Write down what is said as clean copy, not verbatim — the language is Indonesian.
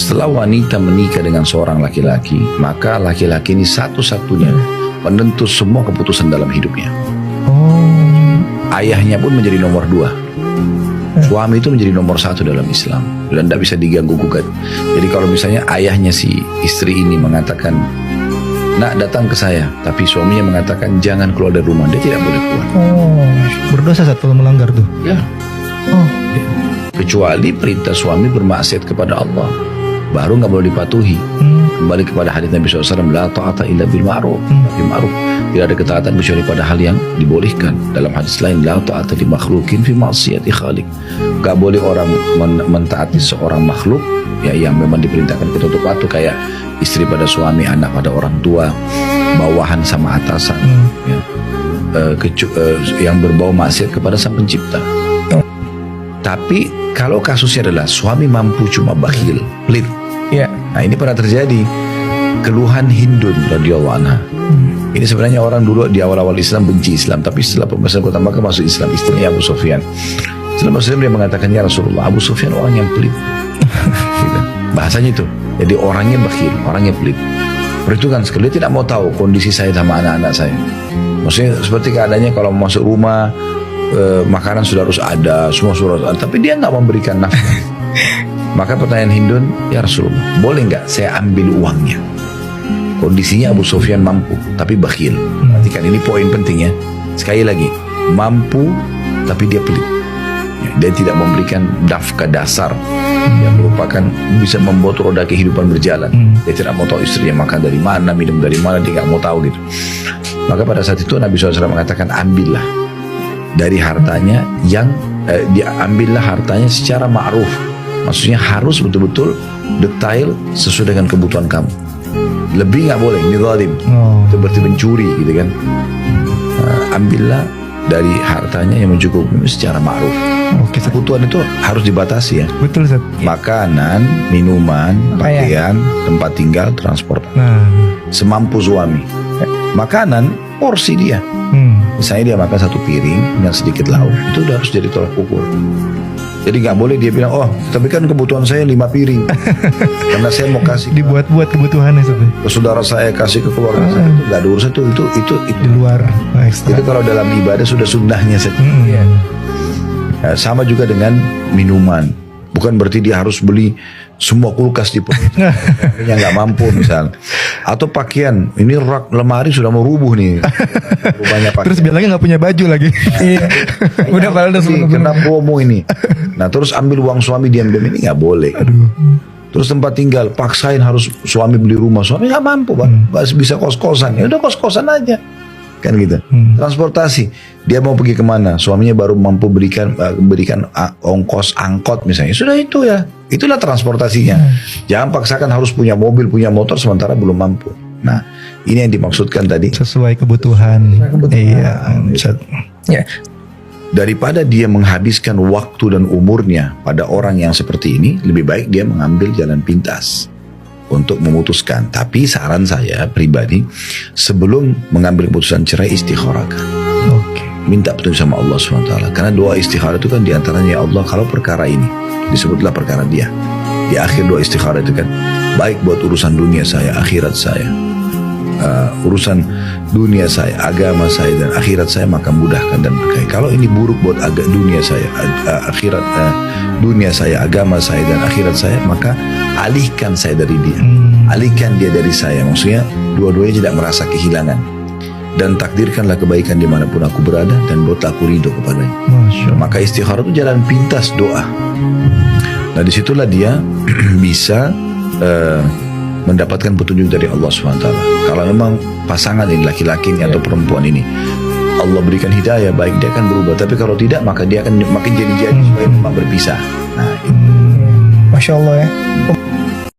Setelah wanita menikah dengan seorang laki-laki, maka laki-laki ini satu-satunya penentu semua keputusan dalam hidupnya. Ayahnya pun menjadi nomor 2. Suami itu menjadi nomor 1 dalam Islam dan tidak bisa diganggu gugat. Jadi kalau misalnya ayahnya si istri ini mengatakan, nak datang ke saya, tapi suaminya mengatakan jangan keluar dari rumah, dia tidak boleh keluar. Berdosa saat kalau melanggar tuh. Ya. Kecuali perintah suami bermaksiat kepada Allah, baru nggak boleh dipatuhi. Kembali kepada hadits Nabi SAW, la ta'ata illa bil ma'ruf. Tidak ada ketaatan kecuali pada hal yang dibolehkan. Dalam hadis lain, la ta'ata li makhlukin fi ma'siyati khaliq. Gak boleh orang mentaati seorang makhluk ya yang memang diperintahkan kita untuk patuh, kayak istri pada suami, anak pada orang tua, bawahan sama atasan, ya. Yang berbau maksiat kepada sang pencipta. Tapi kalau kasusnya adalah suami mampu cuma bakhil, pelit. Nah ini pernah terjadi keluhan Hindun radhiyallahu anha. Ini sebenarnya orang dulu di awal-awal Islam benci Islam, tapi setelah pembahasan kota Makkah masuk Islam, istrinya Abu Sufyan. Setelah masuk Islam dia mengatakan, ya Rasulullah, Abu Sufyan orang yang pelit. Gitu. Bahasanya itu. Jadi orangnya bakhil, orangnya pelit. Perhitungan sekali, dia tidak mau tahu kondisi saya sama anak-anak saya. Maksudnya seperti keadaannya kalau masuk rumah, makanan sudah harus ada, semua sudah harus ada, tapi dia nggak memberikan nafkah. Maka pertanyaan Hindun, ya Rasulullah, boleh nggak saya ambil uangnya? Kondisinya Abu Sufyan mampu, tapi bakhil. Perhatikan, ini poin penting ya. Sekali lagi, mampu, tapi dia pelit. Ya, dia tidak memberikan nafkah dasar yang merupakan bisa membuat roda kehidupan berjalan. Dia tidak mau tahu istrinya makan dari mana, minum dari mana, dia nggak mau tahu gitu. Maka pada saat itu Nabi SAW mengatakan, ambillah dari hartanya yang diambillah hartanya secara ma'ruf. Maksudnya harus betul-betul detail sesuai dengan kebutuhan kamu. Lebih nggak boleh, ini zalim. Itu berarti mencuri gitu kan. Ambillah dari hartanya yang mencukupi secara ma'ruf. Kebutuhan itu harus dibatasi ya. Betul Ustaz. Makanan, minuman, pakaian, tempat tinggal, transport. Semampu suami. Makanan, porsi dia. Misalnya dia makan 1 piring dengan sedikit lauk, itu udah harus jadi tolak ukur. Jadi nggak boleh dia bilang, oh tapi kan kebutuhan saya 5 piring karena saya mau kasih dibuat-buat kebutuhannya ke saudara saya, kasih ke keluarga saya. Itu nggak ada urusan, itu di luar. Itu kalau dalam ibadah sudah sunnahnya saja. Ya, sama juga dengan minuman. Bukan berarti dia harus beli semua kulkas di yang nggak mampu misalnya. Atau pakaian, ini rak lemari sudah mau rubuh nih. Terus bilangnya nggak punya baju lagi. Udah padahal udah kena promo ini. Nah terus ambil uang suami diam-diam, ini nggak boleh. Terus tempat tinggal, paksain harus suami beli rumah, suami nggak mampu, bisa kos-kosan, ya udah kos-kosan aja. Kan gitu. Transportasi, dia mau pergi kemana, suaminya baru mampu berikan ongkos angkot misalnya, sudah itu ya, itulah transportasinya. Jangan paksakan harus punya mobil, punya motor sementara belum mampu. Nah ini yang dimaksudkan tadi, sesuai kebutuhan. Iya. Ya. Daripada dia menghabiskan waktu dan umurnya pada orang yang seperti ini, lebih baik dia mengambil jalan pintas untuk memutuskan. Tapi saran saya pribadi, sebelum mengambil keputusan cerai, istikharahkan. Minta petunjuk sama Allah SWT. Karena doa istikharah itu kan diantaranya, ya Allah kalau perkara ini, disebutlah perkara dia. Di akhir doa istikharah itu kan, baik buat urusan dunia saya, akhirat saya, urusan dunia saya, agama saya dan akhirat saya, maka mudahkan dan berkahi. Kalau ini buruk buat dunia saya, akhirat, dunia saya, agama saya dan akhirat saya, maka alihkan saya dari dia, alihkan dia dari saya. Maksudnya dua-duanya tidak merasa kehilangan, dan takdirkanlah kebaikan dimanapun aku berada, dan buatlah aku ridho kepadanya. Maka istikharah itu jalan pintas doa. Nah disitulah dia bisa mendapatkan petunjuk dari Allah SWT. Kalau memang pasangan ini, laki-laki ini atau perempuan ini, Allah berikan hidayah, baik dia akan berubah. Tapi kalau tidak, maka dia akan makin jadi supaya memang berpisah. Nah, Masya Allah ya.